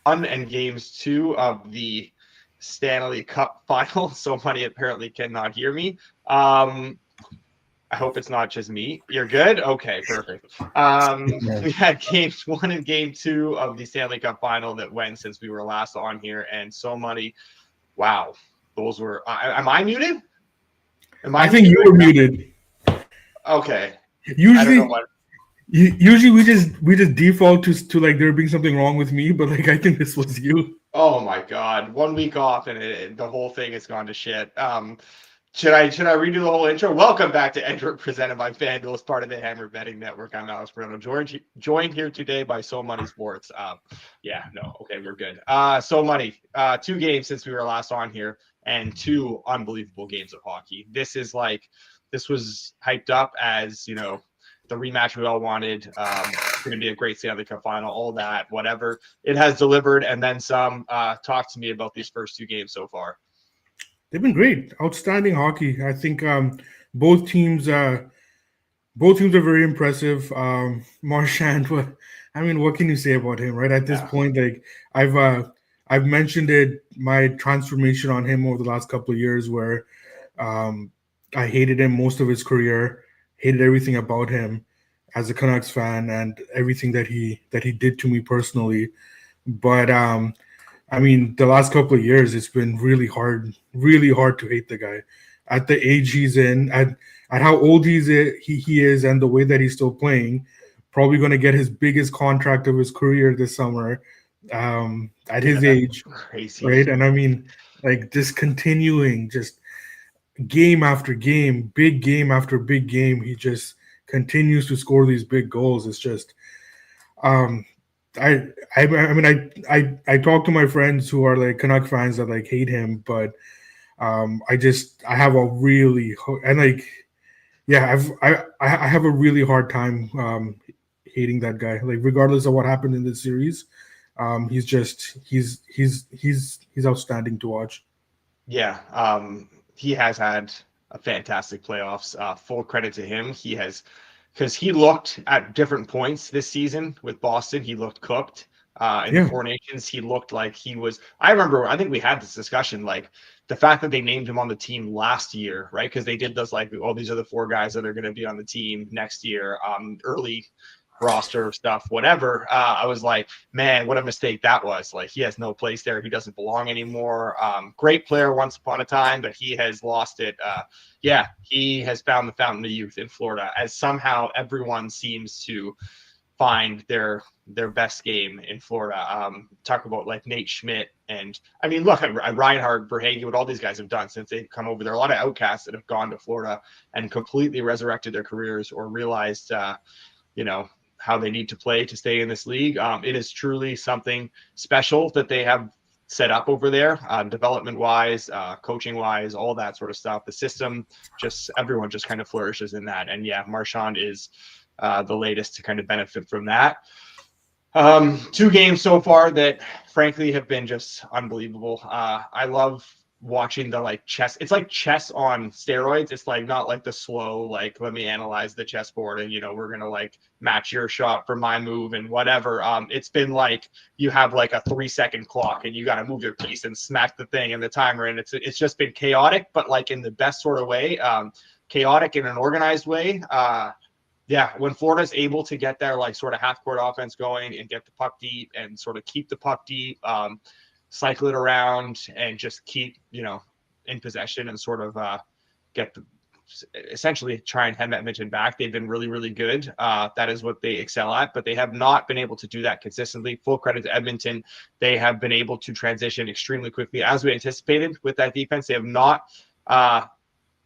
1 and games 2 of the Stanley Cup final. So Money apparently cannot hear me. I hope it's not just me. You're good? Okay, perfect. Yeah. We had games 1 and game 2 of the Stanley Cup final that went since we were last on here. And So Money, wow, those were. Am I muted? Am I I think muted you right were muted. now? Okay. I don't know Usually, what. usually we just default to like there being something wrong with me, but like I think this was you. Oh my God. 1 week off and the whole thing has gone to shit. Should I redo the whole intro? Welcome back to Enter presented by FanDuel as part of the Hammer Betting Network. I'm Alex Bruno, joined here today by So Money Sports. Yeah, no, okay, we're good. So Money, 2 games since we were last on here, and 2 unbelievable games of hockey. This was hyped up as the rematch we all wanted. It's going to be a great Stanley Cup final, all that, whatever. It has delivered, and then some. Talk to me about these first 2 games so far. They've been great, outstanding hockey. I think both teams both teams are very impressive. Marchand, what can you say about him, right? At this Yeah. point, like I've uh, I've mentioned it, my transformation on him over the last couple of years, where um, I hated him most of his career, hated everything about him as a Canucks fan, and everything that he did to me personally. But the last couple of years, it's been really hard to hate the guy. At the age he's in, at how old he is, and the way that he's still playing, probably going to get his biggest contract of his career this summer. At Yeah, his that's age, crazy. right? And like just continuing, just game after game, big game after big game, he just continues to score these big goals. It's just um, I talk to my friends who are like Canuck fans that like hate him, but I have a really and like yeah I have a really hard time hating that guy. Like regardless of what happened in this series, he's outstanding to watch. Yeah, he has had a fantastic playoffs. Full credit to him. He has because he looked at different points this season with Boston. He looked cooked. In the Yeah, Four Nations, he looked like he was. I remember. I think we had this discussion. Like the fact that they named him on the team last year, right? Because they did those like, oh, these are the 4 guys that are going to be on the team next year. Early roster stuff, whatever. I was like, man, what a mistake that was. Like he has no place there. He doesn't belong anymore. Great player once upon a time, but he has lost it. Yeah, he has found the fountain of youth in Florida as somehow everyone seems to find their best game in Florida. Talk about like Nate Schmidt and look at Reinhard, Verhaeghe, what all these guys have done since they've come over. There are a lot of outcasts that have gone to Florida and completely resurrected their careers or realized, you know, how they need to play to stay in this league. It is truly something special that they have set up over there, development wise, coaching wise, all that sort of stuff. The system, just everyone just kind of flourishes in that. And yeah, Marchand is the latest to kind of benefit from that. 2 games so far that frankly have been just unbelievable. I love watching the like chess. It's like chess on steroids. It's like not like the slow, like let me analyze the chessboard and we're gonna like match your shot for my move and whatever. It's been like you have like a 3-second clock and you gotta move your piece and smack the thing and the timer and it's just been chaotic, but like in the best sort of way. Chaotic in an organized way. Yeah, when Florida's able to get their like sort of half court offense going and get the puck deep and sort of keep the puck deep, cycle it around and just keep, in possession and sort of get the essentially try and hand Edmonton back. They've been really, really good. That is what they excel at, but they have not been able to do that consistently. Full credit to Edmonton. They have been able to transition extremely quickly as we anticipated with that defense. They have not,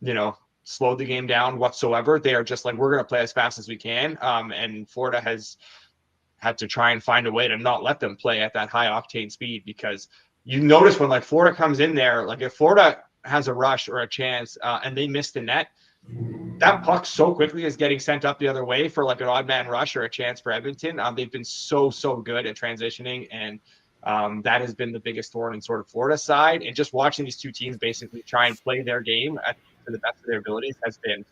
you know, slowed the game down whatsoever. They are just like, we're going to play as fast as we can. And Florida has had to try and find a way to not let them play at that high octane speed because you notice when like Florida comes in there, like if Florida has a rush or a chance and they miss the net, that puck so quickly is getting sent up the other way for like an odd man rush or a chance for Edmonton. They've been so good at transitioning, and that has been the biggest thorn in sort of Florida's side. And just watching these two teams basically try and play their game to the best of their abilities has been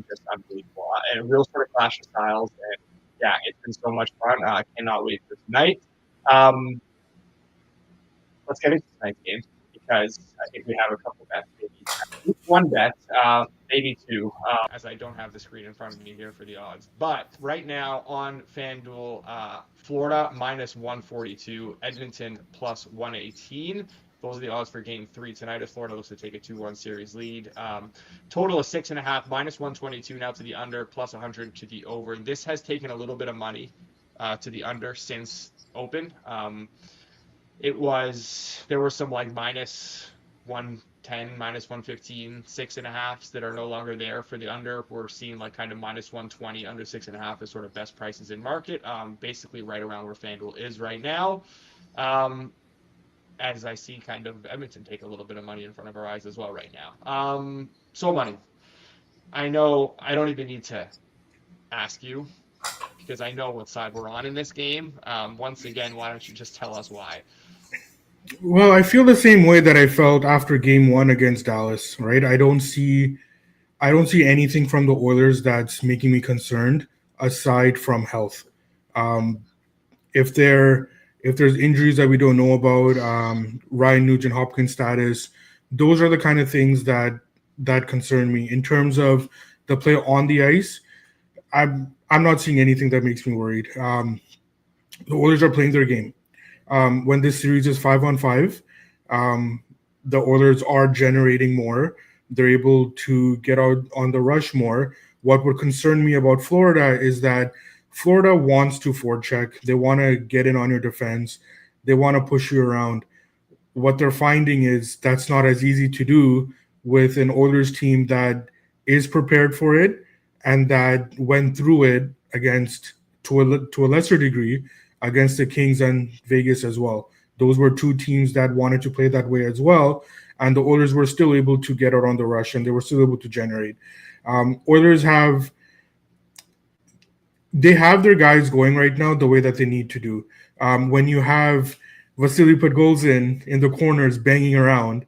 just unbelievable and a real sort of clash of styles. And yeah, it's been so much fun. I cannot wait for tonight. Um, let's get into tonight's game because I think we have a couple bets, maybe one bet, maybe two, as I don't have the screen in front of me here for the odds. But right now on FanDuel, Florida minus 142, Edmonton plus 118. Those are the odds for game 3 tonight as Florida looks to take a 2-1 series lead. Total of 6.5, minus 122 now to the under, plus 100 to the over. This has taken a little bit of money to the under since open. There were some like minus 110, minus 115, 6.5s that are no longer there for the under. We're seeing like kind of minus 120, under 6.5 is sort of best prices in market. Basically right around where FanDuel is right now. As I see kind of Edmonton take a little bit of money in front of our eyes as well right now. So money. I know I don't even need to ask you because I know what side we're on in this game. Once again, why don't you just tell us why? Well, I feel the same way that I felt after game 1 against Dallas, right? I don't see anything from the Oilers that's making me concerned aside from health. If there's injuries that we don't know about, Ryan Nugent-Hopkins status, those are the kind of things that concern me. In terms of the play on the ice, I'm not seeing anything that makes me worried. The Oilers are playing their game. When this series is 5-on-5, the Oilers are generating more. They're able to get out on the rush more. What would concern me about Florida is that Florida wants to forecheck. They want to get in on your defense. They want to push you around. What they're finding is that's not as easy to do with an Oilers team that is prepared for it and that went through it against, to a lesser degree, against the Kings and Vegas as well. Those were two teams that wanted to play that way as well, and the Oilers were still able to get out on the rush, and they were still able to generate. Oilers have their guys going right now the way that they need to do. When you have Vasily Podkolzin in the corners banging around,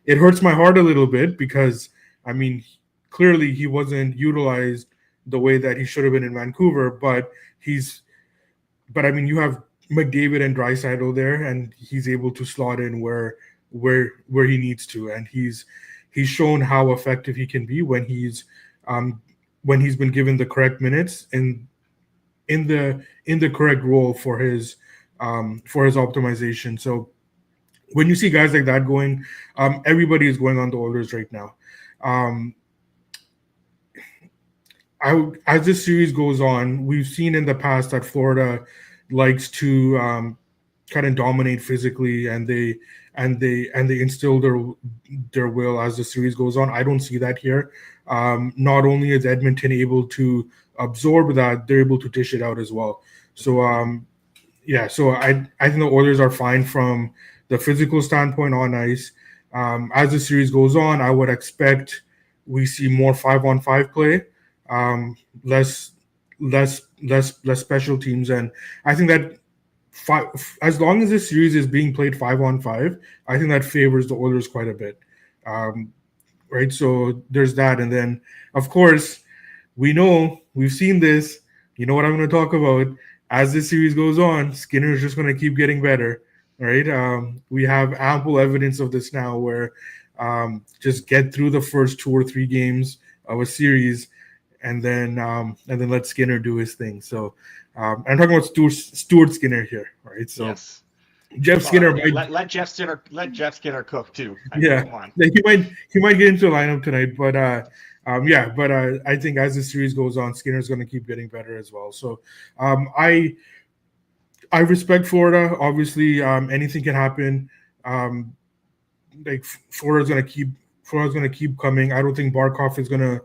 it hurts my heart a little bit because, I mean, clearly he wasn't utilized the way that he should have been in Vancouver, but I mean, you have McDavid and Draisaitl there, and he's able to slot in where he needs to, and he's shown how effective he can be when he's been given the correct minutes in the correct role for his optimization. So when you see guys like that going, everybody is going on the Oilers right now. As this series goes on, we've seen in the past that Florida likes to kind of dominate physically, and they instill their will as the series goes on. I don't see that here. Not only is Edmonton able to absorb that, they're able to dish it out as well. So so I think the Oilers are fine from the physical standpoint on ice. As the series goes on, I would expect we see more 5-on-5 play. Less special teams, and I think that as long as this series is being played 5-on-5, I think that favors the Oilers quite a bit. Right, so there's that, and then of course we've seen this. You know what I'm going to talk about as this series goes on. Skinner is just going to keep getting better. Right, we have ample evidence of this now, where just get through the first 2 or 3 games of a series. And then let Skinner do his thing. So I'm talking about Stuart Skinner here, right? So yes. Jeff Skinner. Let Jeff Skinner cook too. He might get into the lineup tonight, but I think as the series goes on, Skinner's going to keep getting better as well. So I respect Florida. Obviously, anything can happen. Like Florida's going to keep coming. I don't think Barkov is going to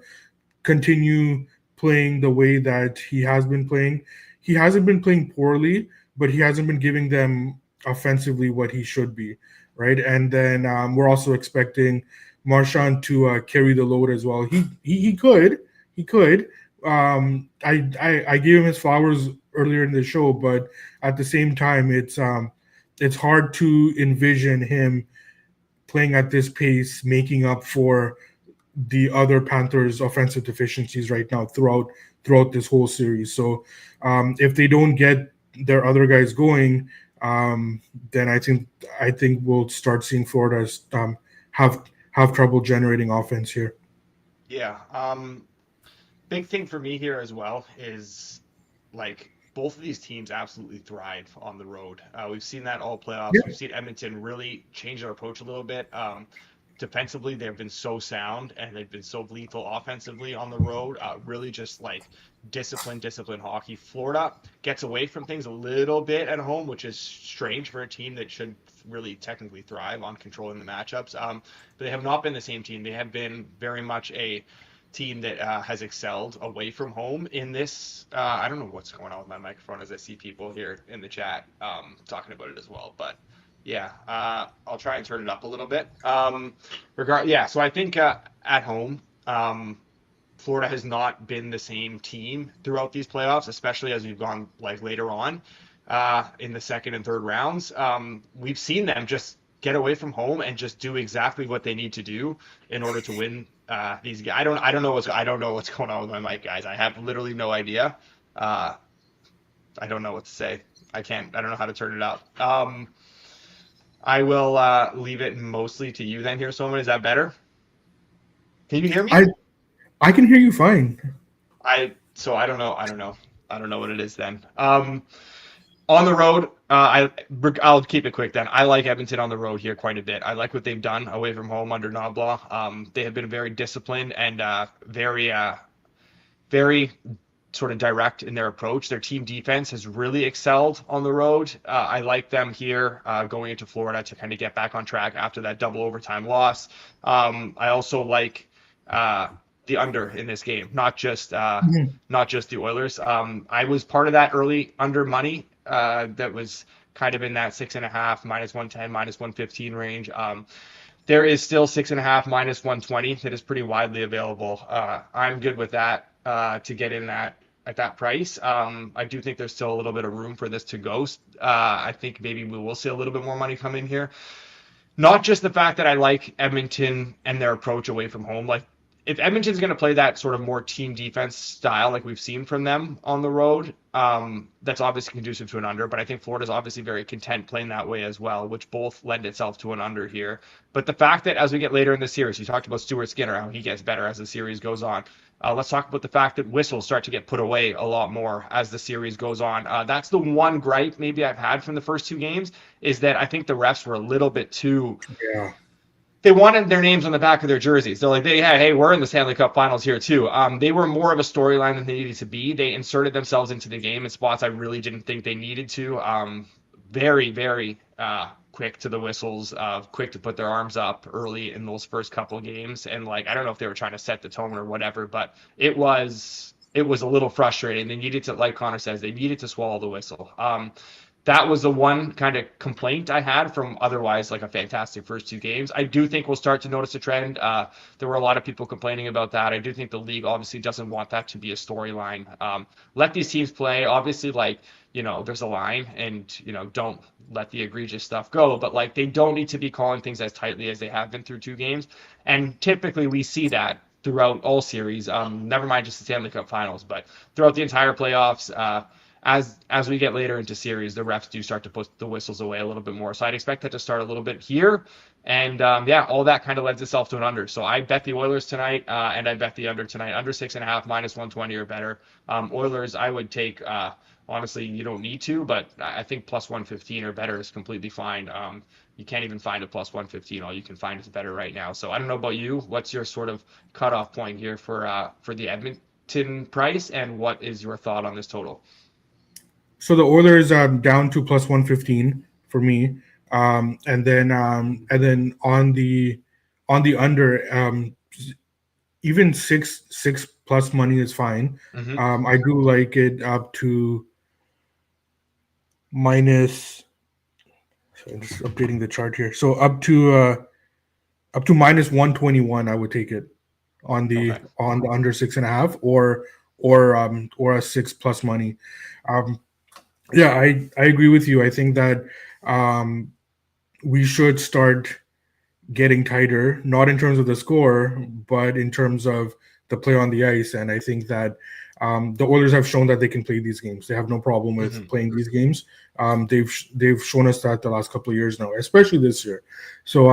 continue playing the way that he has been playing. He hasn't been playing poorly, but he hasn't been giving them offensively what he should be, right? And then we're also expecting Marchand to carry the load as well. He could. I gave him his flowers earlier in the show, but at the same time, it's hard to envision him playing at this pace, making up for the other Panthers' offensive deficiencies right now throughout this whole series. So if they don't get their other guys going, then I think we'll start seeing Florida have trouble generating offense here. Yeah. Big thing for me here as well is like both of these teams absolutely thrive on the road. We've seen that all playoffs. We've seen Edmonton really change their approach a little bit. Defensively, they've been so sound and they've been so lethal offensively on the road. Really just like discipline hockey. Florida gets away from things a little bit at home, which is strange for a team that should really technically thrive on controlling the matchups. But they have not been the same team. They have been very much a team that has excelled away from home in this. I don't know what's going on with my microphone as I see people here in the chat talking about it as well. But yeah, I'll try and turn it up a little bit. So I think at home, Florida has not been the same team throughout these playoffs, especially as we've gone like later on in the second and third rounds. We've seen them just get away from home and just do exactly what they need to do in order to win these guys. I don't know what's going on with my mic, guys. I have literally no idea. I don't know what to say. I don't know how to turn it up. I will leave it mostly to you then here, Soman. Is that better? Can you hear me? I can hear you fine. I don't know what it is then. On the road, I'll keep it quick then. I like Edmonton on the road here quite a bit. I like what they've done away from home under Knobloch. They have been very disciplined and very sort of direct in their approach. Their team defense has really excelled on the road. I like them here going into Florida to kind of get back on track after that double overtime loss. I also like the under in this game, not just the Oilers. I was part of that early under money that was kind of in that 6.5 minus 110 minus 115 range. There is still 6.5 minus 120 that is pretty widely available. I'm good with that to get in that at that price. I do think there's still a little bit of room for this to go. I think maybe we will see a little bit more money come in here. Not just the fact that I like Edmonton and their approach away from home. Like if Edmonton's going to play that sort of more team defense style like we've seen from them on the road, that's obviously conducive to an under. But I think Florida's obviously very content playing that way as well, which both lend itself to an under here. But the fact that as we get later in the series, you talked about Stuart Skinner, how he gets better as the series goes on. Let's talk about the fact that whistles start to get put away a lot more as the series goes on. That's the one gripe maybe I've had from the first two games is that I think the refs were a little bit too... Yeah. They wanted their names on the back of their jerseys. They're like, hey, we're in the Stanley Cup Finals here too. They were more of a storyline than they needed to be. They inserted themselves into the game in spots I really didn't think they needed to. Very, very quick to the whistles, quick to put their arms up early in those first couple of games. And like, I don't know if they were trying to set the tone or whatever, but it was a little frustrating. They needed to, like Connor says, they needed to swallow the whistle. That was the one kind of complaint I had from otherwise like a fantastic first two games. I do think we'll start to notice a trend. There were a lot of people complaining about that. I do think the league obviously doesn't want that to be a storyline. Let these teams play. Obviously, like, there's a line and, don't let the egregious stuff go. But like they don't need to be calling things as tightly as they have been through two games. And typically we see that throughout all series. Never mind just the Stanley Cup Finals, but throughout the entire playoffs. As we get later into series, the refs do start to put the whistles away a little bit more. So I'd expect that to start a little bit here. And all that kind of lends itself to an under. So I bet the Oilers tonight, and I bet the under tonight. Under 6.5, minus 120 or better. Oilers, I would take, honestly, you don't need to, but I think plus 115 or better is completely fine. You can't even find a plus 115. All you can find is better right now. So I don't know about you. What's your sort of cutoff point here for the Edmonton price? And what is your thought on this total? So the Oilers down to plus 115 for me, and then on the under, even six plus money is fine. Mm-hmm. I do like it up to minus. So I'm just updating the chart here. So up to minus 121, I would take it on the under 6.5 or a 6 plus money. Yeah, I agree with you. I think that we should start getting tighter, not in terms of the score, but in terms of the play on the ice. And I think that The Oilers have shown that they can play these games. They have no problem with playing these games. They've shown us that the last couple of years now, especially this year. So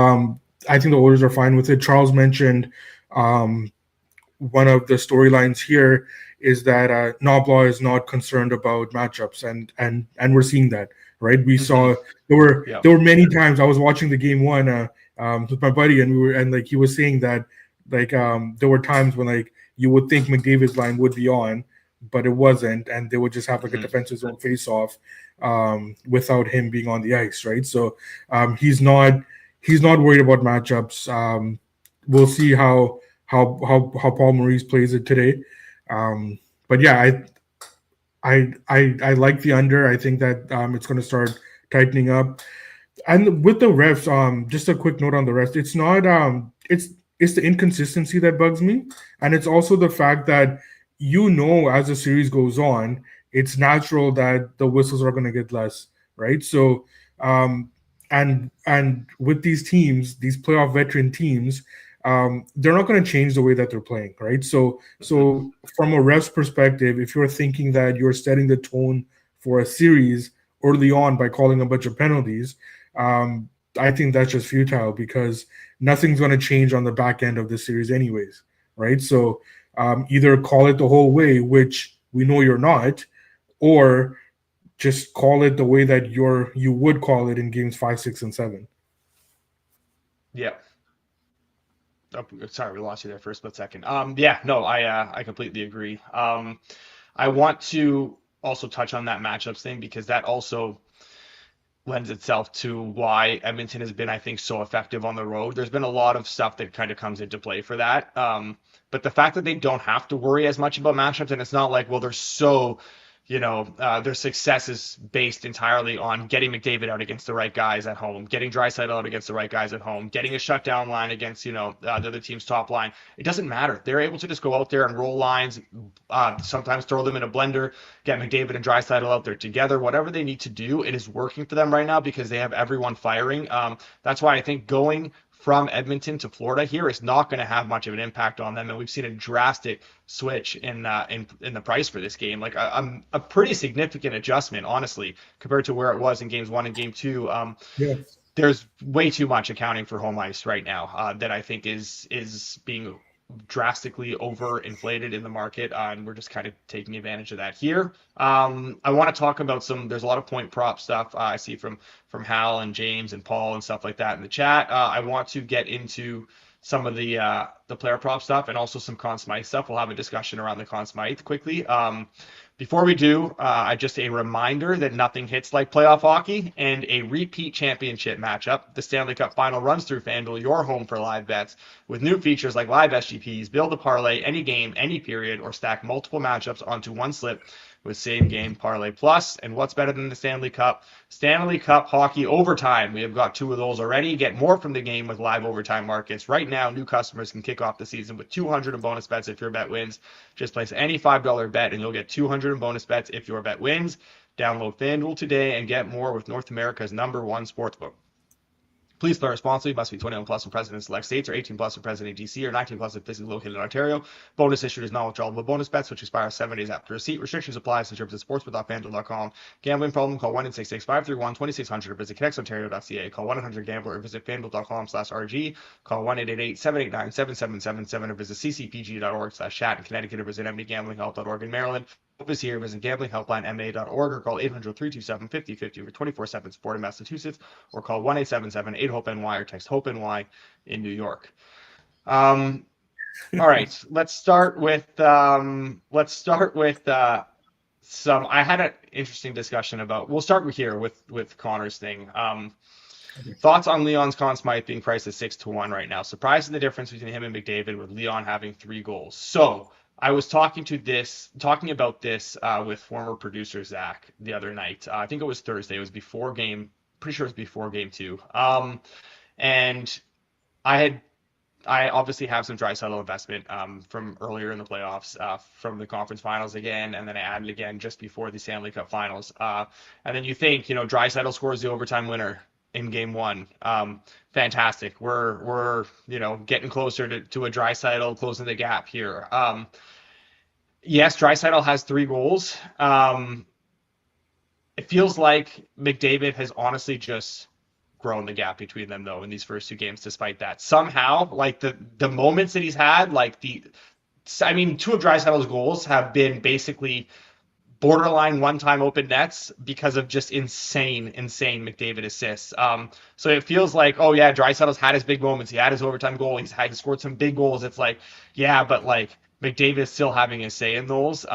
I think the Oilers are fine with it. Charles mentioned one of the storylines here is that Knoblaw is not concerned about matchups, and we're seeing that, right? We saw there were many times I was watching the game one with my buddy, and like he was saying that there were times when like you would think McDavid's line would be on, but it wasn't, and they would just have like a defensive zone face-off without him being on the ice, right? So he's not worried about matchups. We'll see how Paul Maurice plays it today. But yeah, I like the under. I think that it's going to start tightening up. And with the refs, just a quick note on the refs. It's not it's the inconsistency that bugs me, and it's also the fact that as the series goes on, it's natural that the whistles are going to get less, right? So and with these teams, these playoff veteran teams, they're not going to change the way that they're playing, right? So from a ref's perspective, if you're thinking that you're setting the tone for a series early on by calling a bunch of penalties, I think that's just futile because nothing's going to change on the back end of the series anyways, right? So either call it the whole way, which we know you're not, or just call it the way that you would call it in games 5, 6, and 7. Yeah. Oh, sorry, we lost you there for a split second. I completely agree. I want to also touch on that matchups thing because that also lends itself to why Edmonton has been, I think, so effective on the road. There's been a lot of stuff that kind of comes into play for that. But the fact that they don't have to worry as much about matchups, and it's not like, well, they're so, their success is based entirely on getting McDavid out against the right guys at home, getting Draisaitl out against the right guys at home, getting a shutdown line against, the other team's top line. It doesn't matter. They're able to just go out there and roll lines, sometimes throw them in a blender, get McDavid and Draisaitl out there together, whatever they need to do. It is working for them right now because they have everyone firing. That's why I think going from Edmonton to Florida here is not going to have much of an impact on them, and we've seen a drastic switch in the price for this game, like a pretty significant adjustment, honestly, compared to where it was in games 1 and game 2. There's way too much accounting for home ice right now that I think is being drastically overinflated in the market, and we're just kind of taking advantage of that here. I want to talk about there's a lot of point prop stuff I see from Hal and James and Paul and stuff like that in the chat. I want to get into some of the player prop stuff and also some Conn Smythe stuff. We'll have a discussion around the Conn Smythe quickly. Before we do, just a reminder that nothing hits like playoff hockey and a repeat championship matchup. The Stanley Cup Final runs through FanDuel, your home for live bets, with new features like live SGPs, build a parlay, any game, any period, or stack multiple matchups onto one slip with same game parlay plus. And what's better than the Stanley Cup? Stanley Cup Hockey Overtime. We have got 2 of those already. Get more from the game with live overtime markets. Right now, new customers can kick off the season with 200 in bonus bets if your bet wins. Just place any $5 bet and you'll get 200 in bonus bets if your bet wins. Download FanDuel today and get more with North America's #1 sportsbook. Please play responsibly. Must be 21 plus in present in select states, or 18 plus in present in DC, or 19 plus if physically located in Ontario. Bonus issued is non-withdrawable bonus bets, which expire 7 days after receipt. Restrictions apply. In terms of sportsbook.fanduel.com. Gambling problem? Call 1-866-531-2600 or visit connexontario.ca. Call 1-800-GAMBLER or visit fanduel.com/RG. Call 1-888-789-7777 or visit ccpg.org/chat in Connecticut or visit mdgamblinghelp.org in Maryland. Hope is here. Visit gamblinghelplinema.org or call 800-327-5050 for 24/7 support in Massachusetts, or call 1-877-8-HOPE-NY or text HOPE-NY in New York. All right, let's start with some. I had an interesting discussion about. We'll start here with Connor's thing. Thoughts on Leon's Conn Smythe being priced at 6-1 right now? Surprising the difference between him and McDavid, with Leon having 3 goals. So I was talking about this with former producer Zach the other night. I think it was Thursday. It was before game. Pretty sure it was before game 2. And I obviously have some Draisaitl investment from earlier in the playoffs, from the conference finals again, and then I added again just before the Stanley Cup finals. And then you think, Draisaitl scores the overtime winner in game 1. Fantastic. We're getting closer to a Draisaitl, closing the gap here. Yes, Draisaitl has 3 goals. It feels like McDavid has honestly just grown the gap between them though in these first 2 games. Despite that, somehow, like the moments that he's had, like I mean, 2 of Draisaitl's goals have been basically borderline one-time open nets because of just insane McDavid assists. So it feels like, oh yeah, Draisaitl's had his big moments. He had his overtime goal. He scored some big goals. It's like, yeah, but like McDavid is still having a say in those.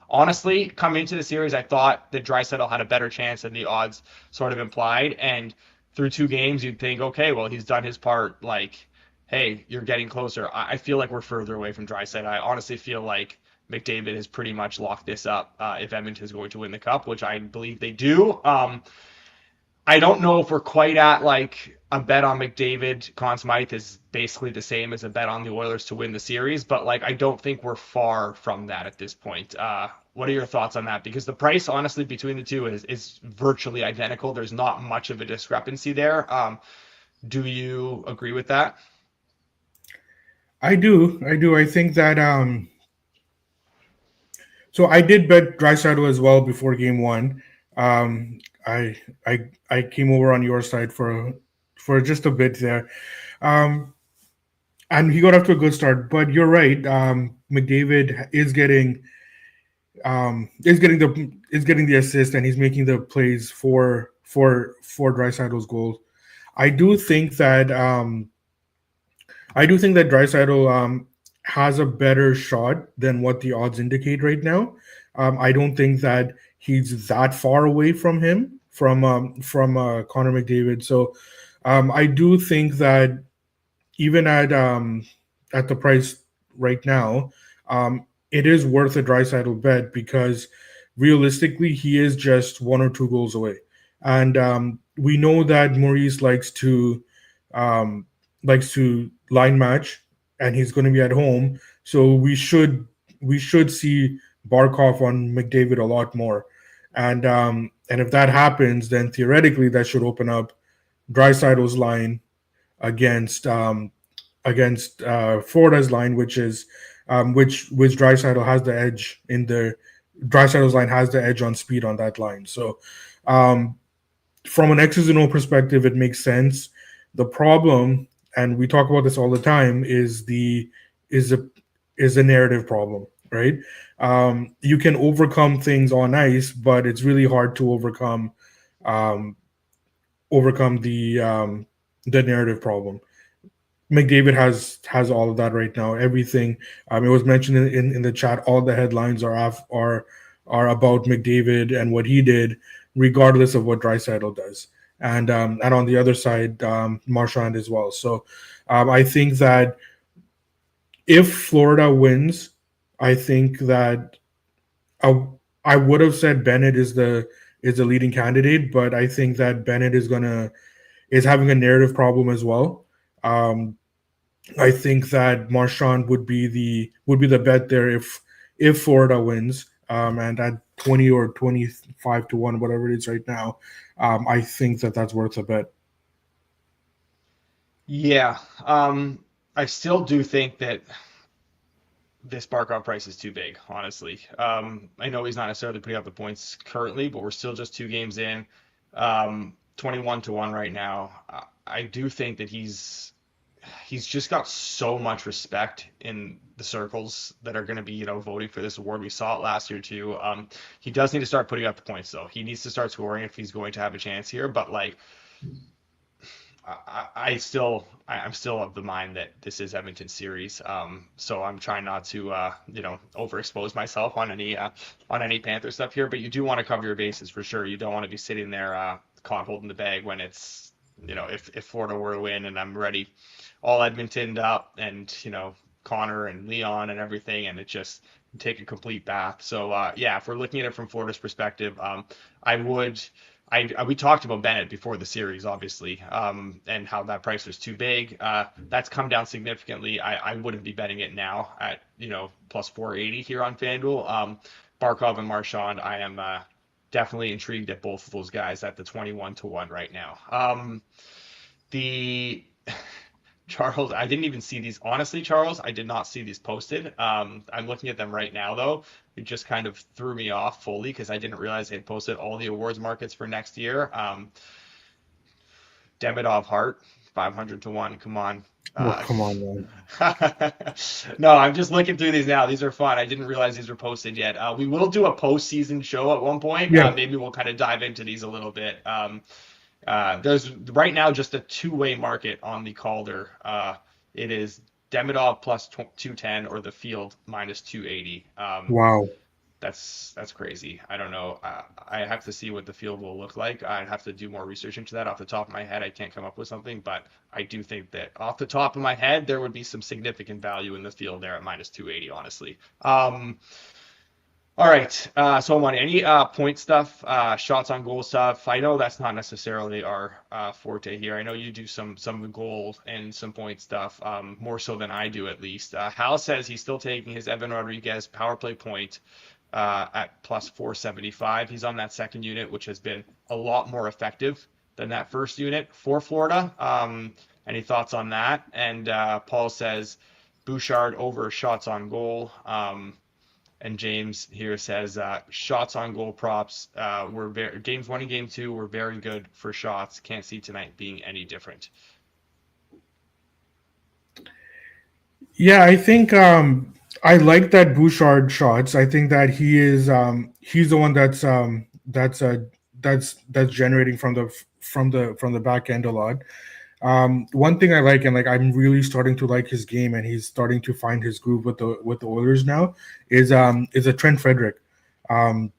Honestly, coming into the series, I thought that Draisaitl had a better chance than the odds sort of implied. And through 2 games, you'd think, okay, well, he's done his part. Like, hey, you're getting closer. I feel like we're further away from Draisaitl. I honestly feel like McDavid has pretty much locked this up if Edmonton is going to win the cup, which I believe they do. I don't know if we're quite at like a bet on McDavid. Conn Smythe is basically the same as a bet on the Oilers to win the series, but like I don't think we're far from that at this point. What are your thoughts on that? Because the price, honestly, between the two is virtually identical. There's not much of a discrepancy there. Do you agree with that? I do. I think that so I did bet Draisaitl as well before game one. Um, I came over on your side for just a bit there, and he got off to a good start. But you're right. McDavid is getting the assist, and he's making the plays for Draisaitl's goal. I do think that Draisaitl has a better shot than what the odds indicate right now. I don't think that he's that far away from him from Connor McDavid. So I do think that even at the price right now, it is worth a Draisaitl bet because realistically he is just 1 or 2 goals away, and we know that Maurice um, likes to line match, and he's going to be at home, so we should see Barkov on McDavid a lot more, and if that happens, then theoretically that should open up Draisaitl's line against Florida's line, which Draisaitl has the edge in the Draisaitl's line has the edge on speed on that line. So um, from an X's and O perspective, it makes sense. The problem, and we talk about this all the time, is a is a narrative problem, right? You can overcome things on ice, but it's really hard to um, overcome the narrative problem. McDavid has all of that right now. Everything. It was mentioned in the chat. All the headlines are about McDavid and what he did, regardless of what Draisaitl does. And on the other side, Marchand as well. So I think that if Florida wins, I think that I, I would have said Bennett is the leading candidate, but I think that Bennett is having a narrative problem as well. Um, I think that Marchand would be the bet there if Florida wins, and at 20 or 25 to 1, whatever it is right now, I think that that's worth a bet. Yeah. I still do think that this Barkov price is too big, honestly. I know he's not necessarily putting up the points currently, but we're still just 2 games in. 21 to 1 right now. I do think that he's just got so much respect in the circles that are going to be, voting for this award. We saw it last year too. He does need to start putting up the points though. He needs to start scoring if he's going to have a chance here. But like, I'm still of the mind that this is Edmonton series. So I'm trying not to overexpose myself on any Panther stuff here. But you do want to cover your bases for sure. You don't want to be sitting there caught holding the bag when it's if Florida were to win and I'm ready all Edmontoned up and Connor and Leon and everything and it just take a complete bath. So yeah, if we're looking at it from Florida's perspective, I would. We talked about Bennett before the series, obviously, and how that price was too big. That's come down significantly. I wouldn't be betting it now at plus 480 here on FanDuel. Barkov and Marchand, I am definitely intrigued at both of those guys at the 21 to 1 right now. The Charles, I didn't even see these. Honestly, Charles, I did not see these posted. I'm looking at them right now, though. It just kind of threw me off fully because I didn't realize they had posted all the awards markets for next year. Demidov Hart, 500 to 1. Come on. Oh, Uh, come on, man. no, I'm just looking through these now. These are fun. I didn't realize these were posted yet. We will do a postseason show at one point. Yeah. Maybe we'll kind of dive into these a little bit. There's right now just a two-way market on the Calder. It is Demidov plus 210 or the field minus 280. Wow. That's crazy. I don't know. I have to see what the field will look like. I'd have to do more research into that. Off the top of my head, I can't come up with something, but I do think that off the top of my head, there would be some significant value in the field there at minus 280, honestly. All right. So Money, any point stuff, shots on goal stuff? I know that's not necessarily our forte here. I know you do some goal and some point stuff, more so than I do at least. Hal says he's still taking his Evan Rodriguez power play point at plus 475. He's on that second unit, which has been a lot more effective than that first unit for Florida. Any thoughts on that? And Paul says Bouchard over shots on goal. And James here says shots on goal props were games 1 and game 2 were very good for shots. Can't see tonight being any different. Yeah, I think I like that Bouchard shots. I think that he's the one that's generating from the back end a lot. One thing I like, and like I'm really starting to like his game, and he's starting to find his groove with the Oilers now, is a Trent Frederick. I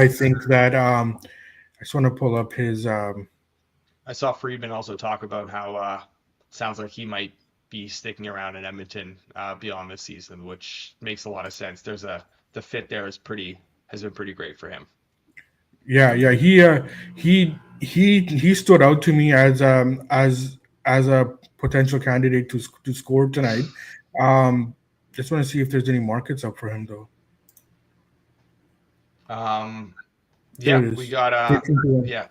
think that I just want to pull up his. I saw Friedman also talk about how sounds like he might be sticking around in Edmonton beyond this season, which makes a lot of sense. The fit there has been pretty great for him. Yeah, he stood out to me as a potential candidate to score tonight. Just want to see if there's any markets up for him though. Yeah, we got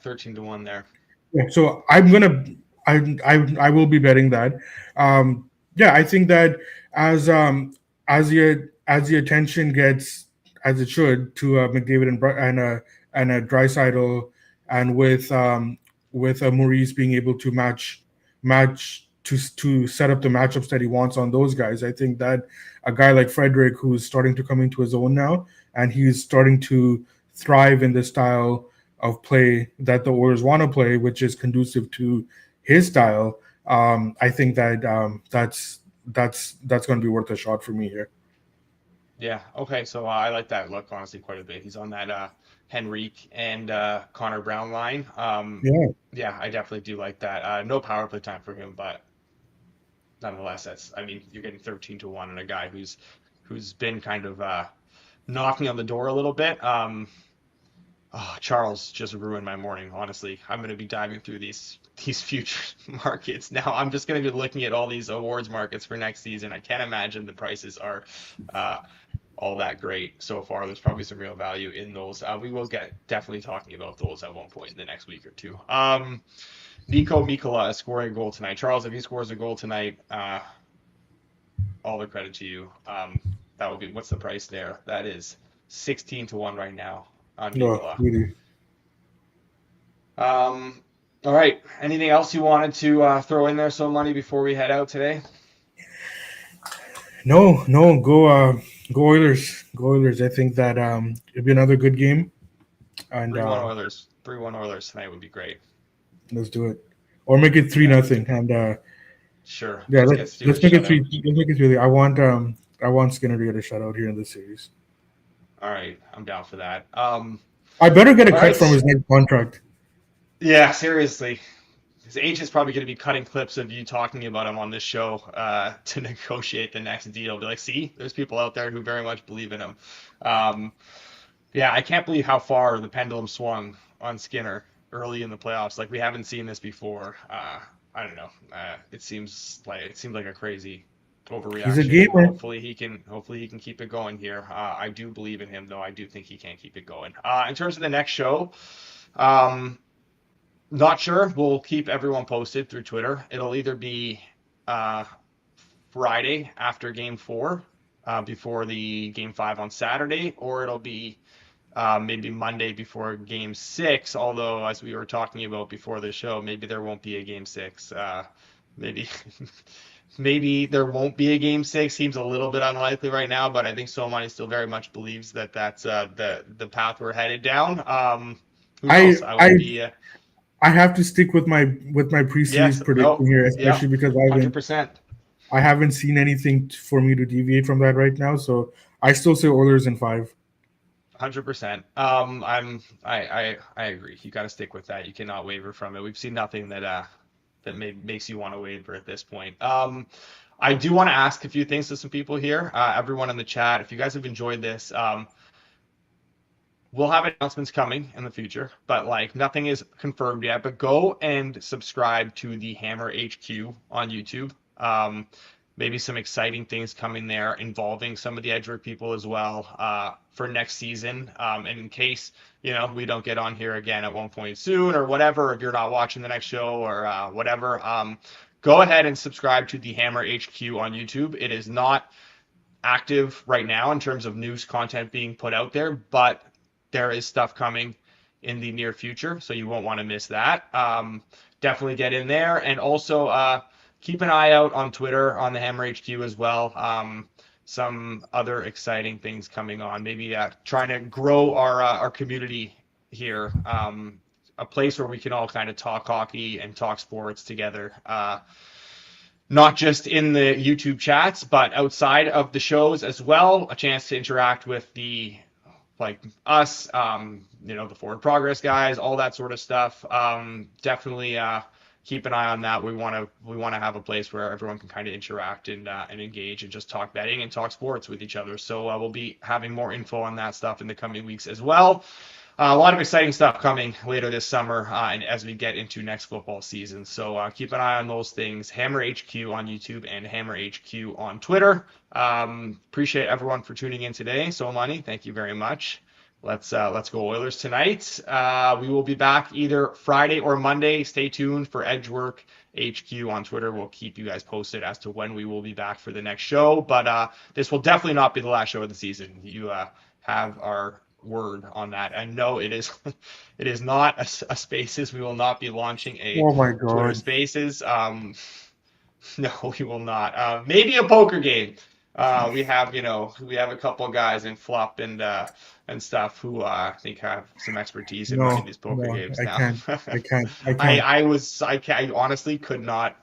13 to 1 there. Yeah, so I will be betting that. Yeah, I think that as the attention gets, as it should, to McDavid and a Draisaitl, and with Maurice being able to match to set up the matchups that he wants on those guys. I think that a guy like Frederick, who's starting to come into his own now, and he's starting to thrive in the style of play that the Oilers want to play, which is conducive to his style. I think that that's going to be worth a shot for me here. Yeah. Okay. So I like that look honestly quite a bit. He's on that Henrique and Connor Brown line. Yeah, I definitely do like that. No power play time for him, but nonetheless, you're getting 13 to 1 on a guy who's been kind of knocking on the door a little bit. Charles just ruined my morning. Honestly, I'm going to be diving through these future markets now. I'm just going to be looking at all these awards markets for next season. I can't imagine the prices are all that great so far. There's probably some real value in those. We will get definitely talking about those at one point in the next week or two. Nico Mikkola is scoring a goal tonight. Charles, if he scores a goal tonight, all the credit to you. That would be, what's the price there? That is 16 to 1 right now on Mikkola. Really. All right. Anything else you wanted to throw in there, So Money, before we head out today? No. Go Oilers. Go Oilers. I think that it'll be another good game. And 3-1 Oilers. 3-1 Oilers tonight would be great. Let's do it. Or make it 3-0. And sure. Yeah, let's make it 3. Let's make it 3. I want Skinner to get a shutout here in this series. All right, I'm down for that. I better get a cut from his next contract. Yeah, seriously. His agent's probably going to be cutting clips of you talking about him on this show to negotiate the next deal. Be like, see, there's people out there who very much believe in him. Yeah, I can't believe how far the pendulum swung on Skinner early in the playoffs. Like, we haven't seen this before. I don't know. It seems like a crazy overreaction. He's a gamer. Hopefully he can keep it going here. I do believe in him, though. I do think he can keep it going. In terms of the next show, not sure. We'll keep everyone posted through Twitter. It'll either be Friday after Game 4, before the Game 5 on Saturday, or it'll be maybe Monday before Game 6. Although, as we were talking about before the show, maybe there won't be a Game 6. Maybe maybe there won't be a Game 6. Seems a little bit unlikely right now, but I think So Money still very much believes that that's the path we're headed down. Who knows? I have to stick with my pre-series prediction here, especially because 100%. I haven't seen anything for me to deviate from that right now. So I still say Oilers in 5. 100%. I agree. You got to stick with that. You cannot waver from it. We've seen nothing that makes you want to waver at this point. I do want to ask a few things to some people here. Everyone in the chat, if you guys have enjoyed this, we'll have announcements coming in the future, but like nothing is confirmed yet. But go and subscribe to the Hammer HQ on YouTube. Maybe some exciting things coming there involving some of the Edgework people as well for next season. And in case, we don't get on here again at one point soon or whatever, if you're not watching the next show or whatever, go ahead and subscribe to the Hammer HQ on YouTube. It is not active right now in terms of news content being put out there, but there is stuff coming in the near future, so you won't want to miss that. Definitely get in there. And also, keep an eye out on Twitter on the Hammer HQ as well. Some other exciting things coming on. Maybe trying to grow our community here. A place where we can all kind of talk hockey and talk sports together. Not just in the YouTube chats, but outside of the shows as well. A chance to interact with us, the Forward Progress guys, all that sort of stuff. Definitely keep an eye on that. We want to have a place where everyone can kind of interact and engage and just talk betting and talk sports with each other. So we'll be having more info on that stuff in the coming weeks as well. A lot of exciting stuff coming later this summer and as we get into next football season. So keep an eye on those things. Hammer HQ on YouTube and Hammer HQ on Twitter. Appreciate everyone for tuning in today. So Money, thank you very much. Let's go Oilers tonight. We will be back either Friday or Monday. Stay tuned for Edgework HQ on Twitter. We'll keep you guys posted as to when we will be back for the next show. But this will definitely not be the last show of the season. You have our word on that. And no, it is not a Spaces. We will not be launching a Twitter Spaces. No, we will not. Maybe a poker game. We have a couple of guys in Flup and stuff who I think have some expertise in running these poker games now. I can't. I honestly could not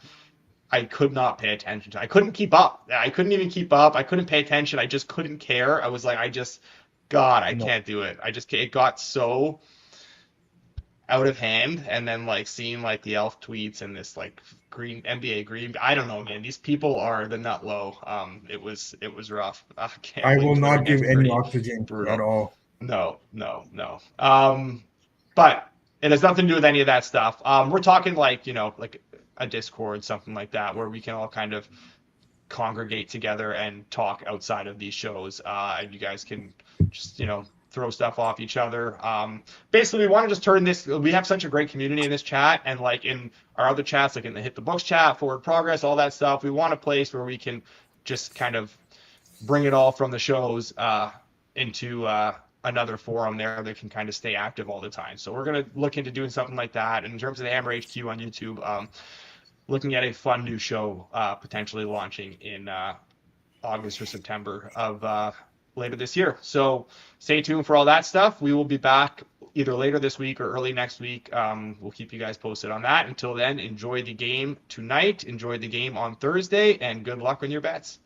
pay attention to it. I couldn't keep up. I couldn't even keep up. I couldn't pay attention. I just couldn't care. I was like, I can't do it. It got so out of hand. And then seeing the elf tweets and this green NBA green. I don't know, man. These people are the nut low. It was rough. I will not give any oxygen at all. No. But it has nothing to do with any of that stuff. We're talking a Discord, something like that, where we can all kind of congregate together and talk outside of these shows. And you guys can just, throw stuff off each other. Basically, we want to just turn this. We have such a great community in this chat, and in our other chats, in the Hit the Books chat, Forward Progress, all that stuff. We want a place where we can just kind of bring it all from the shows into another forum there that can kind of stay active all the time. So we're going to look into doing something like that. And in terms of the Hammer HQ on YouTube, looking at a fun new show potentially launching in August or September of later this year. So stay tuned for all that stuff. We will be back either later this week or early next week. We'll keep you guys posted on that. Until then, enjoy the game tonight. Enjoy the game on Thursday, and good luck on your bets.